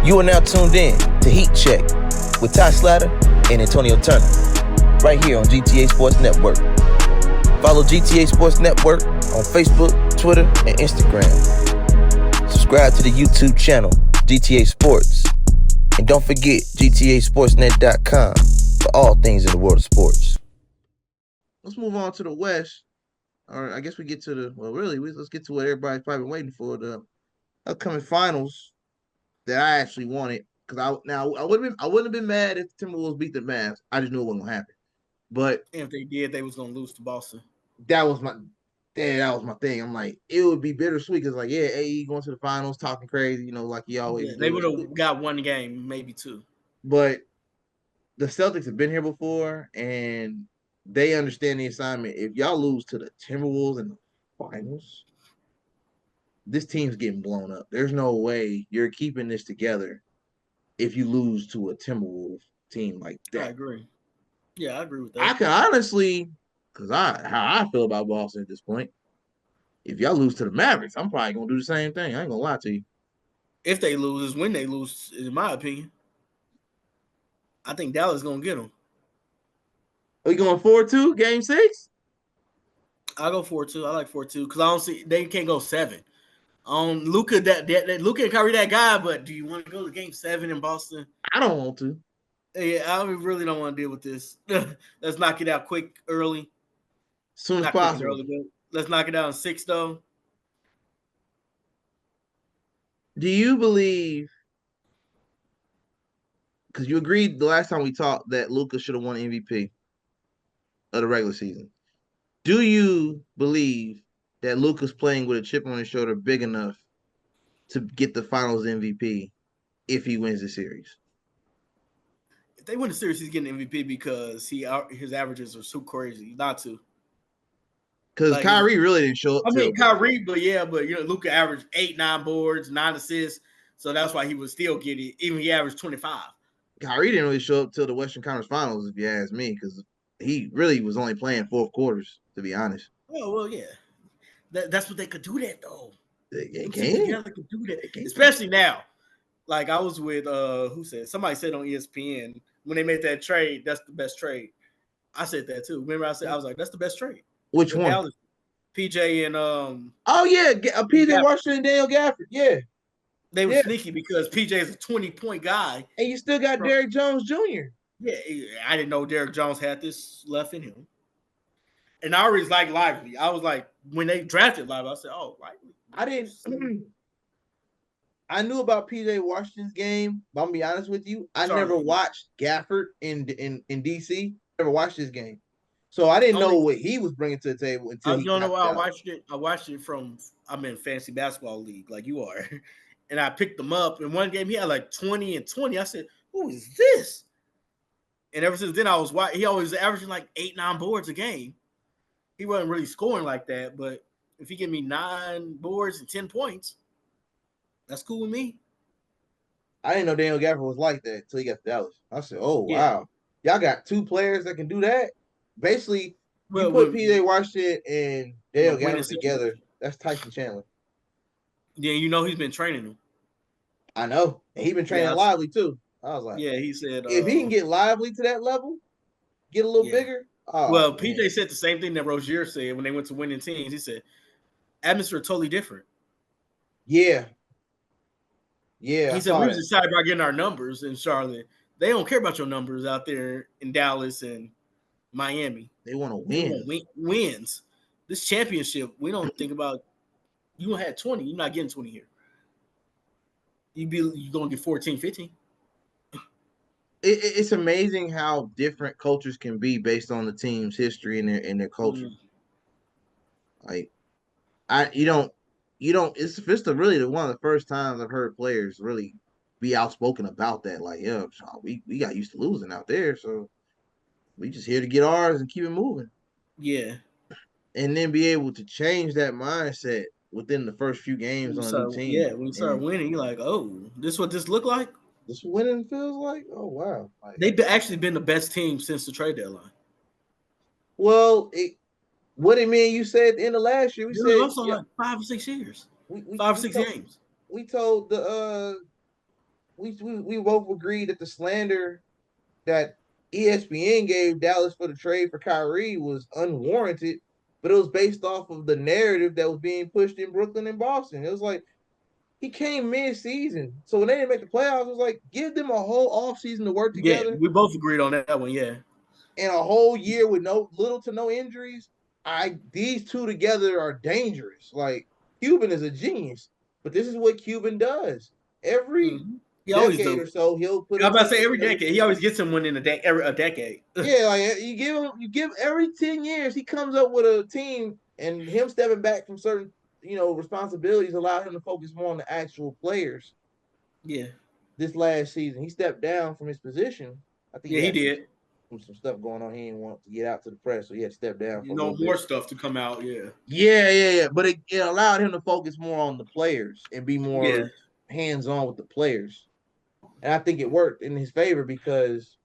You are now tuned in to Heat Check with Ty Slatter and Antonio Turner, right here on GTA Sports Network. Follow GTA Sports Network on Facebook, Twitter, and Instagram. Subscribe to the YouTube channel, GTA Sports. And don't forget GTASportsNet.com for all things in the world of sports. Let's move on to the West. Or I guess we get to let's get to what everybody's probably been waiting for, the upcoming finals that I actually wanted. Because I wouldn't have been mad if the Timberwolves beat the Mavs. I just knew it wasn't gonna happen. But if they did, they was gonna lose to Boston. That was my thing. I'm like, it would be bittersweet because AE going to the finals, talking crazy, like he always do. They would have got one game, maybe two. But the Celtics have been here before, and they understand the assignment. If y'all lose to the Timberwolves in the finals, this team's getting blown up. There's no way you're keeping this together if you lose to a Timberwolves team like that. I agree. Yeah, I agree with that. I can honestly, because how I feel about Boston at this point, if y'all lose to the Mavericks, I'm probably going to do the same thing. I ain't going to lie to you. If they lose, is when they lose, in my opinion. I think Dallas is going to get them. Are you going 4-2, game 6? I'll go 4-2. I like 4-2 because I don't see they can't go 7. Luka Luka and Kyrie that guy, but do you want to go to game 7 in Boston? I don't want to. Yeah, I really don't want to deal with this. Let's knock it out quick, early. Soon as possible. Early, let's knock it out in 6, though. Do you believe, because you agreed the last time we talked that Luka should have won MVP of the regular season. Do you believe that Luka's playing with a chip on his shoulder big enough to get the finals MVP if he wins the series? If they win the series, he's getting MVP because his averages are so crazy not to. Because Kyrie really didn't show up. Kyrie, but Luka averaged 8, 9 boards, 9 assists, so that's why he would still get it. Even he averaged 25. Kyrie didn't really show up till the Western Conference Finals, if you ask me, because he really was only playing fourth quarters, to be honest. Oh well, yeah, that's what they could do that though. They could do that, especially now. Like I was with somebody said on ESPN when they made that trade, that's the best trade. I said that too. Remember, I was like, that's the best trade. Which one? Dallas, PJ and Oh yeah, PJ Washington and Daniel Gafford. Yeah, they were sneaky because PJ is a 20-point guy, and you still got Derrick Jones Jr. Yeah, I didn't know Derrick Jones had this left in him, and I always liked Lively. I was like, when they drafted Lively, I said, "Oh, Lively." I didn't. I knew about PJ Washington's game, but I'm gonna be honest with you, I never watched Gafford in DC. Never watched his game. So I didn't know what he was bringing to the table until you don't know why I watched it. I watched it I'm in fantasy basketball league like you are, and I picked him up. In one game, he had like 20 and 20. I said, "Who is this?" And ever since then, he always averaging like 8, 9 boards a game. He wasn't really scoring like that, but if he give me 9 boards and 10 points, that's cool with me. I didn't know Daniel Gafford was like that until he got to Dallas. I said, "Oh wow, y'all got 2 players that can do that." Basically, you put PJ Washington and Daniel Gafford together. That's Tyson Chandler. Yeah, he's been training him. I know, and he's been training Lively too. I was like, yeah, he said if he can get Lively to that level, get a little bigger. Well, PJ said the same thing that Rozier said when they went to winning teams. He said, atmosphere totally different. Yeah. He said we was excited about getting our numbers in Charlotte. They don't care about your numbers out there in Dallas and Miami. They want to win. Wins. This championship, we don't think about. You had 20. You're not getting 20 here. You're going to get 14, 15. It's amazing how different cultures can be based on the team's history and their culture. Like, it's really one of the first times I've heard players really be outspoken about that. Like, yeah, we got used to losing out there, so we just here to get ours and keep it moving. Yeah. And then be able to change that mindset within the first few games on a new team. Yeah, when you start winning, you're like, oh, this is what this look like? This winning feels like? Oh, wow. They've actually been the best team since the trade deadline. Well, what it mean you said at the end of last year? We said also like 5 or 6 years. 5 or 6 games. We told the we both agreed that the slander that ESPN gave Dallas for the trade for Kyrie was unwarranted, but it was based off of the narrative that was being pushed in Brooklyn and Boston. It was like he came mid-season, so when they didn't make the playoffs, it was like give them a whole offseason to work Yeah, together we both agreed on that one. Yeah, and a whole year with little to no injuries. These two together are dangerous. Like Cuban is a genius, but this is what Cuban does. Every He always decade do. or so, he'll put I'm a about to team say every together. decade. He always gets him one in a decade. Yeah, like you give every 10 years, he comes up with a team, and him stepping back from certain responsibilities allow him to focus more on the actual players. Yeah, This last season, he stepped down from his position. I think yeah, he he had did. some stuff going on. He didn't want to get out to the press, so he had to step down for a little More bit. stuff to come out. Yeah, Yeah. But it allowed him to focus more on the players and be yeah. more hands-on with the players. And I think it worked in his favor because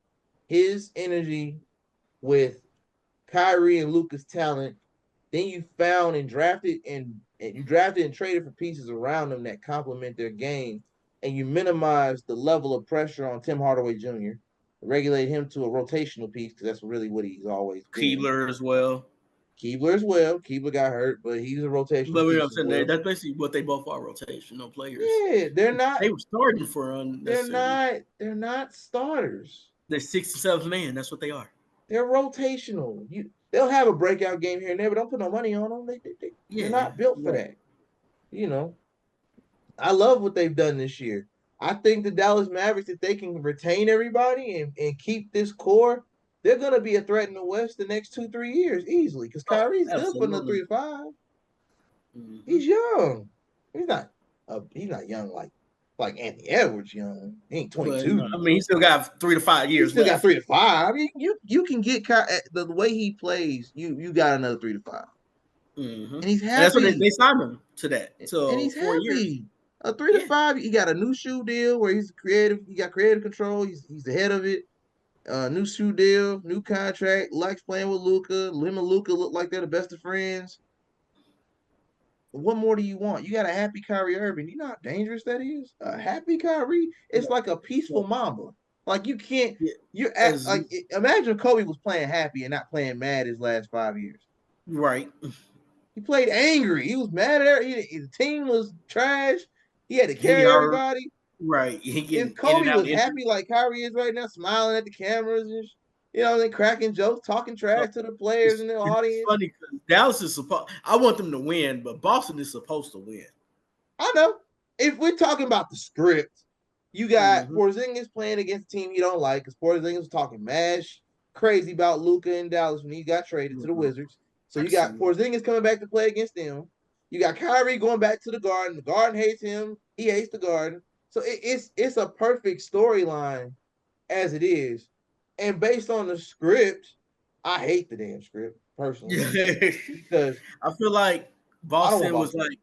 his energy with Kyrie and Luka's talent, then you found and drafted and you drafted and traded for pieces around them that complement their game, and you minimize the level of pressure on Tim Hardaway Jr., regulate him to a rotational piece because that's really what he's always been. Keebler as well. Keebler as well. Keebler got hurt, but he's a rotational But you know what I'm piece as saying? well. That's basically what they both are, rotational players. Yeah, they're not. They were starting for They're unnecessarily. not. They're not starters. They're 6th and 7th man. That's what they are. They're rotational. They'll have a breakout game here and there, but don't put no money on them. They're not built for that. I love what they've done this year. I think the Dallas Mavericks, if they can retain everybody and keep this core, they're going to be a threat in the West the next 2-3 years easily because Kyrie's good for another 3 to 5. Mm-hmm. He's young. He's not young like Anthony Edwards young. He ain't 22. But, I mean, he still got 3 to 5 years. He still got 3 to 5. I mean, you can get the way he plays. You got another 3 to 5. Mm-hmm. And he's happy. And that's what they signed him to that. So and he's 4 happy. Years. A 3 to 5. He got a new shoe deal where he's creative. He got creative control. He's the head of it. New shoe deal, new contract. Likes playing with Luka. Him and Luka look like they're the best of friends. What more do you want? You got a happy Kyrie Irving. You know how dangerous that is? A happy Kyrie? It's like a peaceful mamba. Like you can't. Imagine Kobe was playing happy and not playing mad his last 5 years. Right. He played angry. He was mad at his team was trash. He had to carry everybody. Right. If Kobe was happy like Kyrie is right now, smiling at the cameras and cracking jokes, talking trash to the players in the audience. It's funny because Dallas is I want them to win, but Boston is supposed to win. I know. If we're talking about the script, you got Porzingis playing against a team you don't like because Porzingis was talking crazy about Luka and Dallas when he got traded to the Wizards. So you got Porzingis coming back to play against them. You got Kyrie going back to the Garden. The Garden hates him. He hates the Garden. So it's a perfect storyline as it is. And based on the script, I hate the damn script personally. Because I feel like Boston was like,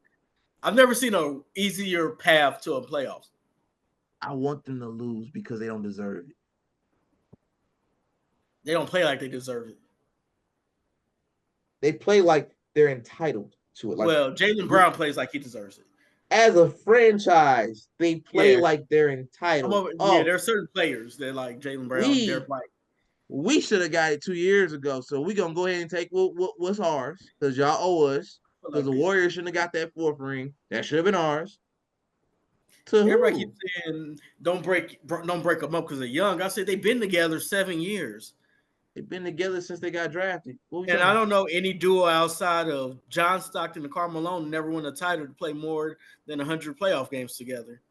I've never seen an easier path to a playoffs. I want them to lose because they don't deserve it. They don't play like they deserve it. They play like they're entitled to it. Like, well, Jaylen Brown plays like he deserves it. As a franchise, they play like they're entitled. Yeah, there are certain players that like Jaylen Brown. We should have got it 2 years ago, so we're going to go ahead and take what's ours because y'all owe us. Because the Warriors shouldn't have got that 4th ring. That should have been ours. Everybody keeps saying don't break them up because they're young. I said they've been together 7 years. They've been together since they got drafted. And I don't know any duo outside of John Stockton and Karl Malone never won a title to play more than 100 playoff games together.